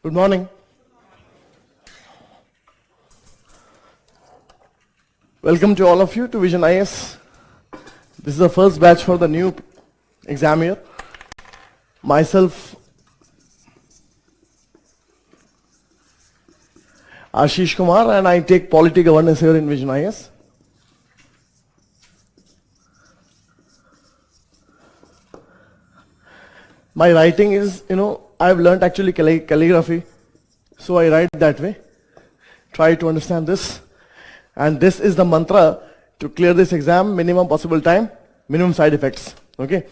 Good morning. Welcome to all of you to Vision IS. This is the first batch for the new exam year. Myself, Ashish Kumar, and I take Polity Governance here in Vision IS. My writing is, I've learned actually calligraphy, so I write that way. Try to understand this. And this is the mantra to clear this exam: minimum possible time, minimum side effects. Okay?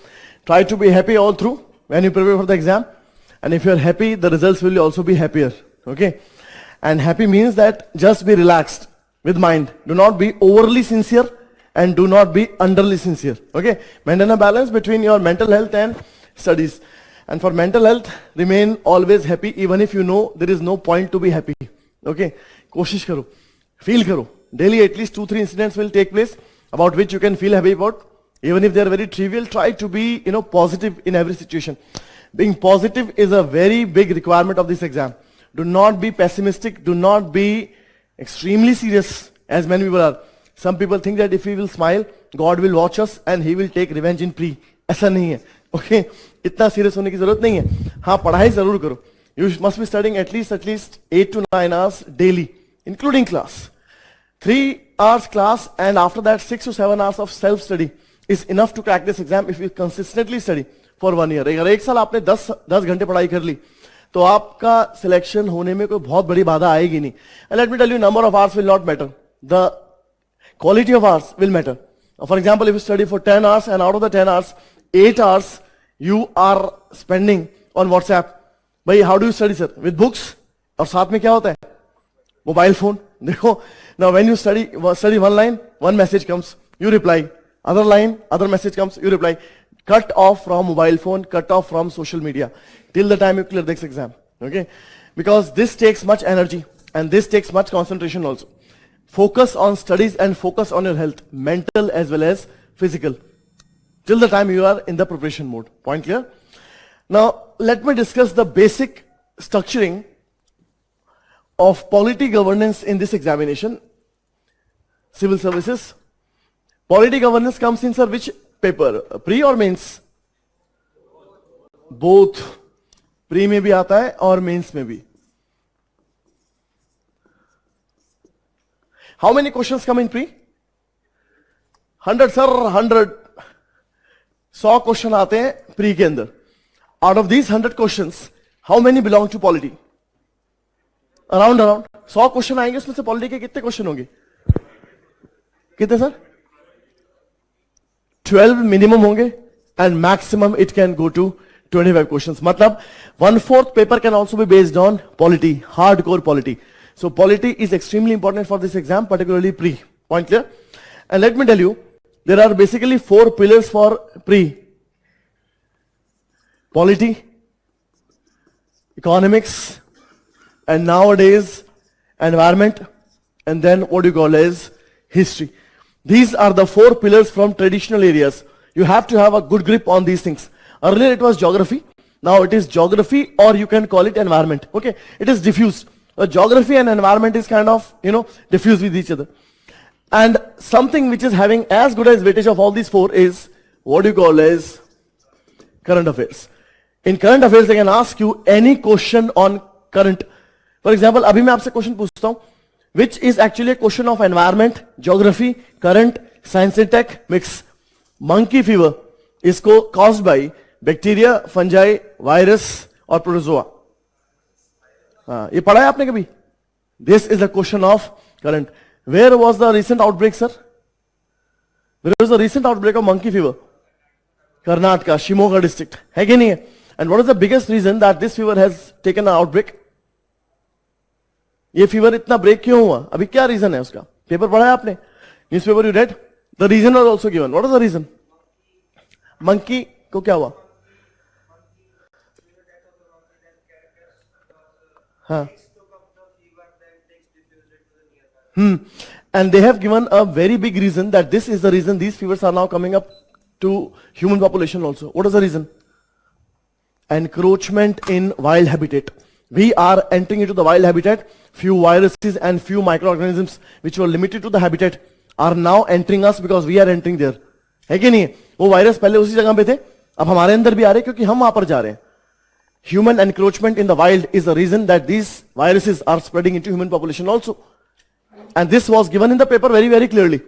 Try to be happy all through when you prepare for the exam. And if you're happy, the results will also be happier. Okay? And happy means that just be relaxed with mind. Do not be overly sincere and do not be underly sincere. Okay? Maintain a balance between your mental health and studies. And for mental health, remain always happy even if you know there is no point to be happy. Okay? Koshish karo. Feel karo. Daily at least 2-3 incidents will take place about which you can feel happy about. Even if they are very trivial, try to be positive in every situation. Being positive is a very big requirement of this exam. Do not be pessimistic. Do not be extremely serious as many people are. Some people think that if we will smile, God will watch us and He will take revenge in pre. ऐसा नहीं है. Okay? इतना serious होने की जरूरत नहीं है. हाँ, पढ़ाई जरूर करो. You must be studying at least 8 to 9 hours daily, including class. 3 hours class and after that 6 to 7 hours of self-study is enough to crack this exam if you consistently study for 1 year. अगर एक साल आपने 10 घंटे पढ़ाई कर ली तो आपका selection होने में कोई बहुत बड़ी बाधा आएगी नहीं. And let me tell you, number of hours will not matter. The quality of hours will matter. For example, if you study for 10 hours and out of the 10 hours, 8 hours you are spending on WhatsApp. भाई, how do you study, sir? With books? और साथ में क्या होता है? Mobile phone. देखो, now when you study one line, one message comes, you reply. Other line, other message comes, you reply. Cut off from mobile phone, cut off from social media till the time you clear this exam. Okay? Because this takes much energy and this takes much concentration also. Focus on studies and focus on your health, mental as well as physical, till the time you are in the preparation mode. Point clear? Now, let me discuss the basic structuring of polity governance in this examination. Civil services. Polity governance comes in, sir, which paper? Pre or mains? Both. Pre में भी आता है और mains में भी. How many questions come in pre? 100, sir, 100. 100 question आते हैं pre के अंदर. Out of these 100 questions, how many belong to polity? Around 100 question आएंगे, उसमें से पॉलिटी के कितने क्वेश्चन होंगे? कितने सर? 12 मिनिमम होंगे and maximum it can go to 25 questions. मतलब 1/4 paper can also be based on polity, hardcore polity. So polity is extremely important for this exam, particularly pre. Point clear? And let me tell you, there are basically 4 pillars for pre. Polity, economics, and nowadays environment, and then what you call as history. These are the 4 pillars from traditional areas. You have to have a good grip on these things. Earlier it was geography, now it is geography, or you can call it environment. Okay, it is diffused. Geography and environment is kind of, diffused with each other. And something which is having as good as weightage of all these 4 is what you call as current affairs. In current affairs, they can ask you any question on current. For example, अभी मैं आपसे question पूछता हूं, which is actually a question of environment, geography, current, science and tech mix. Monkey fever is caused by bacteria, fungi, virus or protozoa. ये पढ़ा है आपने कभी? This is a question of current. Where was the recent outbreak, sir? There was a recent outbreak of monkey fever. Karnataka, Shimoga district. है कि नहीं है? And what is the biggest reason that this fever has taken an outbreak? ये fever इतना break क्यों हुआ? अभी क्या रीजन है उसका? पेपर पढ़ा है आपने? Newspaper you read? The reason was also given. What is the reason? Monkey को क्या हुआ? हाँ And they have given a very big reason that this is the reason these fevers are now coming up to human population also. What is the reason? Encroachment in wild habitat. We are entering into the wild habitat. Few viruses and few microorganisms which were limited to the habitat are now entering us because we are entering there. है कि नहीं? वो virus पहले उसी जगह पे थे, अब हमारे अंदर भी आ रहे हैं क्योंकि हम वहां पर जा रहे हैं. Human encroachment in the wild is the reason that these viruses are spreading into human population also. And this was given in the paper very, very clearly.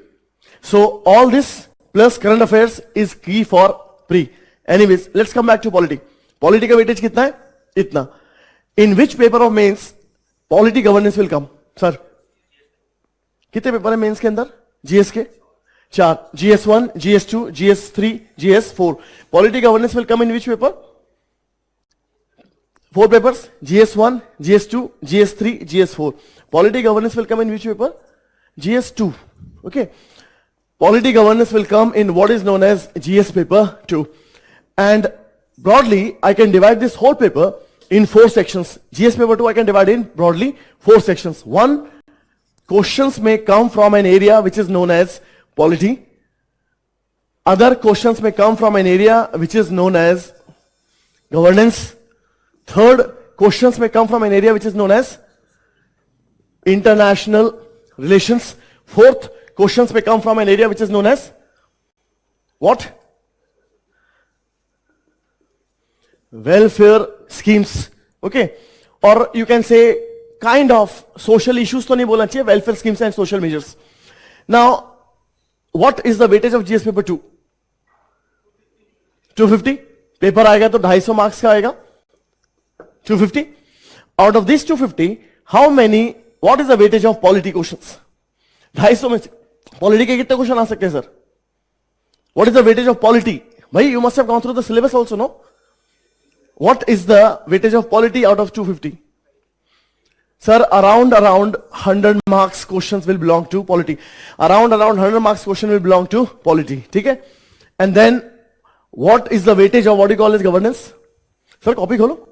So all this plus current affairs is key for pre. Anyways, let's come back to polity. Polity का weightage कितना है? इतना. In which paper of mains polity governance will come? Sir, कितने paper है mains के अंदर? GS के 4. GS1, GS2, GS3, GS4. Polity governance will come in which paper? 4 papers. GS1, GS2, GS3, GS4. Polity governance will come in which paper? GS2. Okay. Polity governance will come in what is known as GS paper 2. And broadly, I can divide this whole paper in 4 sections. GS paper 2 I can divide in broadly 4 sections. 1, questions may come from an area which is known as polity. Other questions may come from an area which is known as governance. Third, questions may come from an area which is known as international relations. Fourth, questions may come from an area which is known as what? Welfare schemes. Okay. Or you can say kind of social issues to nahi bolna chahiye, welfare schemes and social measures. Now, what is the weightage of GS paper 2? 250. Paper आएगा तो 250 marks का आएगा. 250. Out of this 250, how many, what is the weightage of polity questions? 250 में से polity के कितने question आ सकते हैं sir? What is the weightage of polity? भाई, you must have gone through the syllabus also, no? What is the weightage of polity out of 250? Sir, around 100 marks questions will belong to polity. Around 100 marks question will belong to polity. ठीक है? And then, what is the weightage of what you call as governance? Sir, copy खोलो.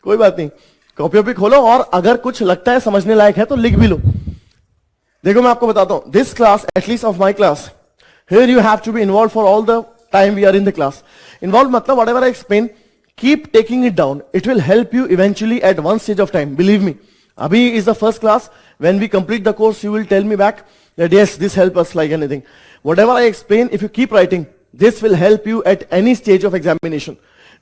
कोई बात नहीं, copy वॉपी खोलो और अगर कुछ लगता है समझने लायक है तो लिख भी लो. देखो मैं आपको बताता हूं, this class, at least of my class, here you have to be involve for all the time we are in the class. Involve मतलब whatever I explain, keep taking it down. It will help you eventually at one stage of time. Believe me, अभी is the first class. When we complete the course you will tell me back that yes this help us like anything. Whatever I explain, if you keep writing, this will help you at any stage of examination.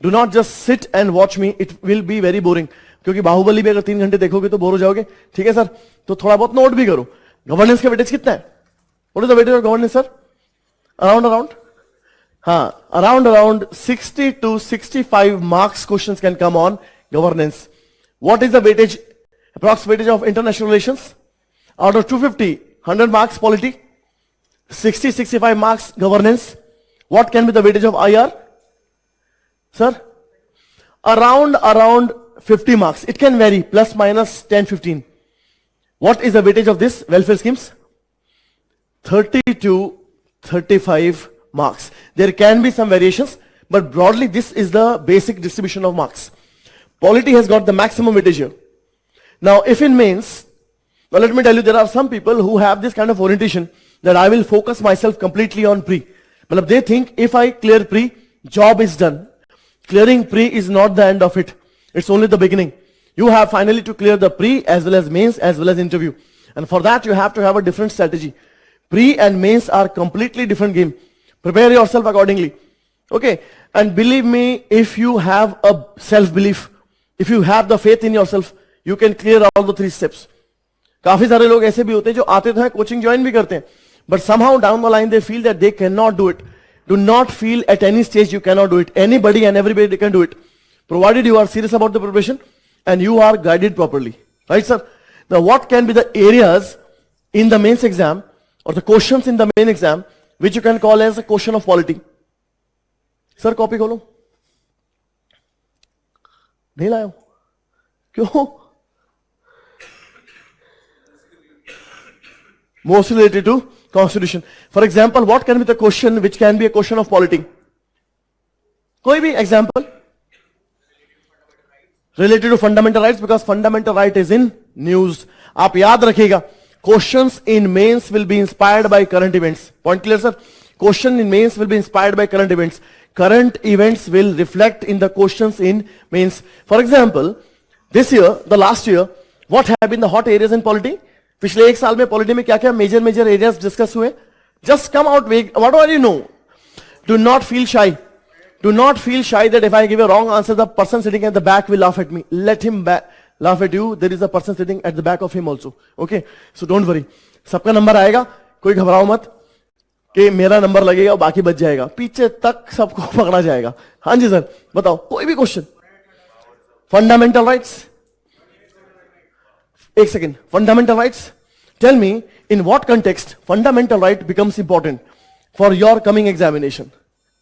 Do not just sit and watch me, it will be very boring. क्योंकि बाहुबली भी अगर 3 घंटे देखोगे तो bore हो जाओगे. ठीक है सर, तो थोड़ा बहुत नोट भी करो. गवर्नेंस का वेटेज कितना है? What is the weightage of governance, sir? Around हाँ, around 60 to 65 marks questions can come on governance. What is the weightage, approx weightage of international relations? Out of 250, 100 marks polity, 60-65 marks governance. What can be the weightage of IR? Sir? Around 50 marks. It can vary, plus minus 10-15. What is the weightage of this welfare schemes? 30 to 35 marks. There can be some variations, but broadly this is the basic distribution of marks. Polity has got the maximum weightage here. Now if in mains, well, let me tell you, there are some people who have this kind of orientation that I will focus myself completely on pre. But they think if I clear pre, job is done. Clearing pre is not the end of it. It's only the beginning. You have finally to clear the pre as well as mains as well as interview. And for that you have to have a different strategy. Pre and mains are completely different game. Prepare yourself accordingly. Okay. And believe me, if you have a self-belief, if you have the faith in yourself, you can clear all the 3 steps. काफी सारे लोग ऐसे भी होते हैं जो आते तो हैं, कोचिंग ज्वाइन भी करते हैं, but somehow down the line they feel that they cannot do it. Do not feel at any stage you cannot do it. Anybody and everybody can do it, provided you are serious about the preparation and you are guided properly. Right, sir? Now, what can be the areas in the mains exam or the questions in the main exam which you can call as a question of polity? Sir, copy खोलो. नहीं लाया हूं. क्यों? Most related to constitution. For example, what can be the question which can be a question of polity? कोई भी example related to fundamental rights, because fundamental right is in news. आप याद रखिएगा, questions in mains will be inspired by current events. Point clear sir? Question in mains will be inspired by current events. Current events will reflect in the questions in mains. For example, this year, the last year, what have been the hot areas in polity? पिछले एक साल में polity में क्या क्या major areas discuss हुए? Just come out vague. What do you know? Do not feel shy. Do not feel shy that if I give a wrong answer, the person sitting at the back will laugh at me. Let him laugh at you. There is a person sitting at the back of him also. Okay? So don't worry. सबका number आएगा, कोई घबराओ मत कि मेरा number लगेगा और बाकी बच जाएगा. पीछे तक सबको पकड़ा जाएगा. हाँ जी सर, बताओ कोई भी क्वेश्चन. फंडामेंटल राइट्स, एक second. Fundamental rights, tell me in what context fundamental right becomes important for your coming examination,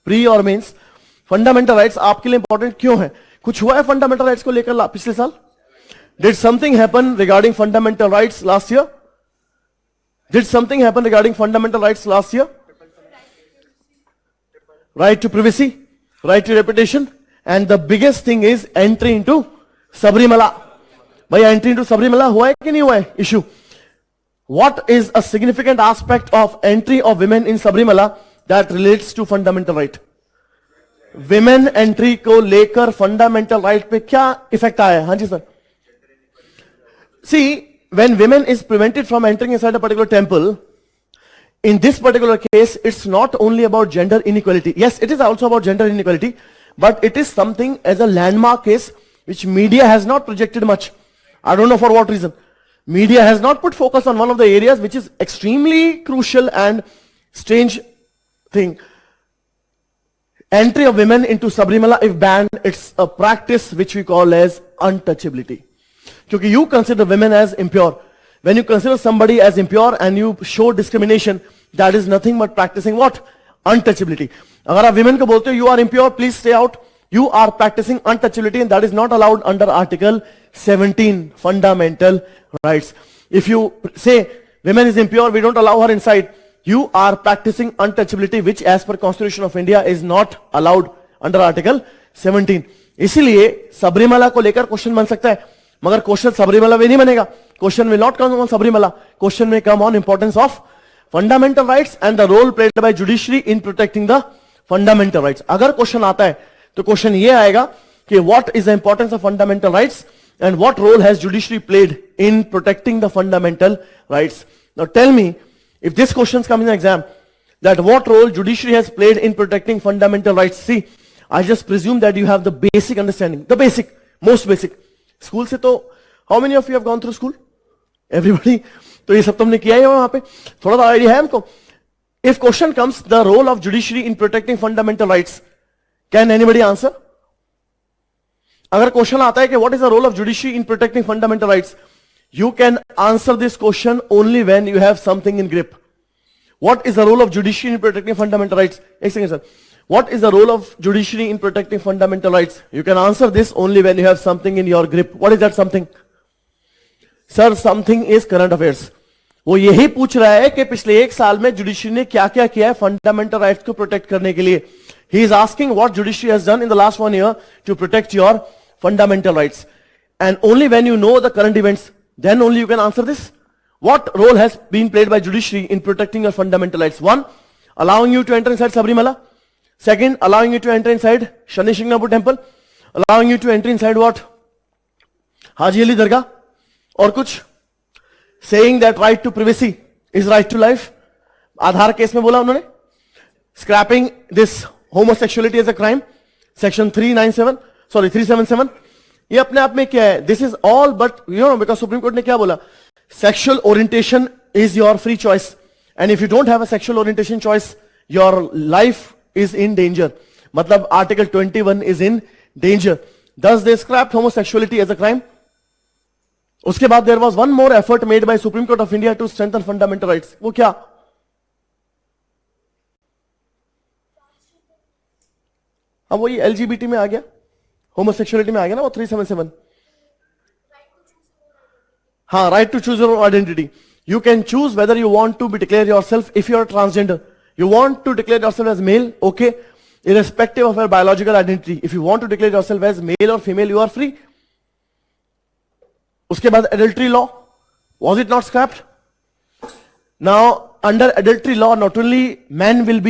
pre और मेंस. फंडामेंटल राइट्स आपके लिए इंपॉर्टेंट क्यों है? कुछ हुआ है फंडामेंटल राइट्स को लेकर पिछले साल? Did something happen regarding fundamental rights last year? Did something happen regarding fundamental rights last year? Right to privacy, right to reputation, and the biggest thing is entry into Sabrimala. भाई entry into Sabrimala हुआ है कि नहीं हुआ है? Issue. What is a significant aspect of entry of women in Sabrimala that relates to fundamental right? Women entry को लेकर fundamental right पे क्या effect आया है? हाँ जी sir. See, when women is prevented from entering inside a particular temple, in this particular case, it's not only about gender inequality. Yes, it is also about gender inequality, but it is something as a landmark case which media has not projected much. I don't know for what reason. Media has not put focus on one of the areas which is extremely crucial and strange thing. Entry of women into Sabrimala, if banned, it's a practice which we call as untouchability. Because you consider women as impure. When you consider somebody as impure and you show discrimination, that is nothing but practicing what? Untouchability. अगर आप women को बोलते हो you are impure, please stay out, you are practicing untouchability, and that is not allowed under Article 17 fundamental rights. If you say women is impure, we don't allow her inside, you are practicing untouchability, which as per Constitution of India is not allowed under Article 17. इसीलिए सबरीमाला को लेकर question बन सकता है, मगर question Sabarimala में नहीं बनेगा. Question will not come on Sabarimala. Question में come on importance of fundamental rights and the role played by judiciary in protecting the fundamental rights. अगर क्वेश्चन आता है तो क्वेश्चन ये आएगा कि what is the importance of fundamental rights and what role has judiciary played in protecting the fundamental rights. Now tell me, if this question comes in exam, that what role judiciary has played in protecting fundamental rights. See, I just presume that you have the basic understanding, the basic, most basic. School से तो how many of you have gone through school? Everybody. तो ये सब तुमने किया है वहां पे, थोड़ा सा आइडिया है हमको. If question comes, the role of judiciary in protecting fundamental rights, can anybody answer? अगर क्वेश्चन आता है कि what is the role of judiciary in protecting fundamental rights, you can answer this question only when you have something in grip. What is the role of judiciary in protecting fundamental rights? एक second sir. What is the role of judiciary in protecting fundamental rights? You can answer this only when you have something in your grip. What is that something? Sir, something is current affairs. वो यही पूछ रहा है कि पिछले एक साल में जुडिशरी ने क्या क्या किया है फंडामेंटल राइट्स को प्रोटेक्ट करने के लिए. He is asking what judiciary has done in the last 1 year to protect your fundamental rights. And only when you know the current events, then only you can answer this. What role has been played by judiciary in protecting your fundamental rights? 1, allowing you to enter inside Sabrimala. 2nd, allowing you to enter inside Shani Shingnapur temple. Allowing you to enter inside what? Haji Ali Dargah. और कुछ? Saying that right to privacy is right to life. Aadhaar case में बोला उन्होंने. Scrapping this homosexuality as a crime. Section 377. ये अपने आप में क्या है? This is all but, you know, because Supreme Court ने क्या बोला? Sexual orientation is your free choice. And if you don't have a sexual orientation choice, your life is in danger. मतलब Article 21 is in danger. Thus they scrapped homosexuality as a crime. उसके बाद there was one more effort made by Supreme Court of India to strengthen fundamental rights. वो क्या? अब वही LGBT में आ गया, homosexuality में आ गया ना वो 377. हाँ, right to choose your own identity. You can choose whether you want to declare yourself if you are transgender. You want to declare yourself as male, okay, irrespective of your biological identity. If you want to declare yourself as male or female, you are free. उसके बाद adultery law, was it not scrapped? Now under adultery law, not only men will be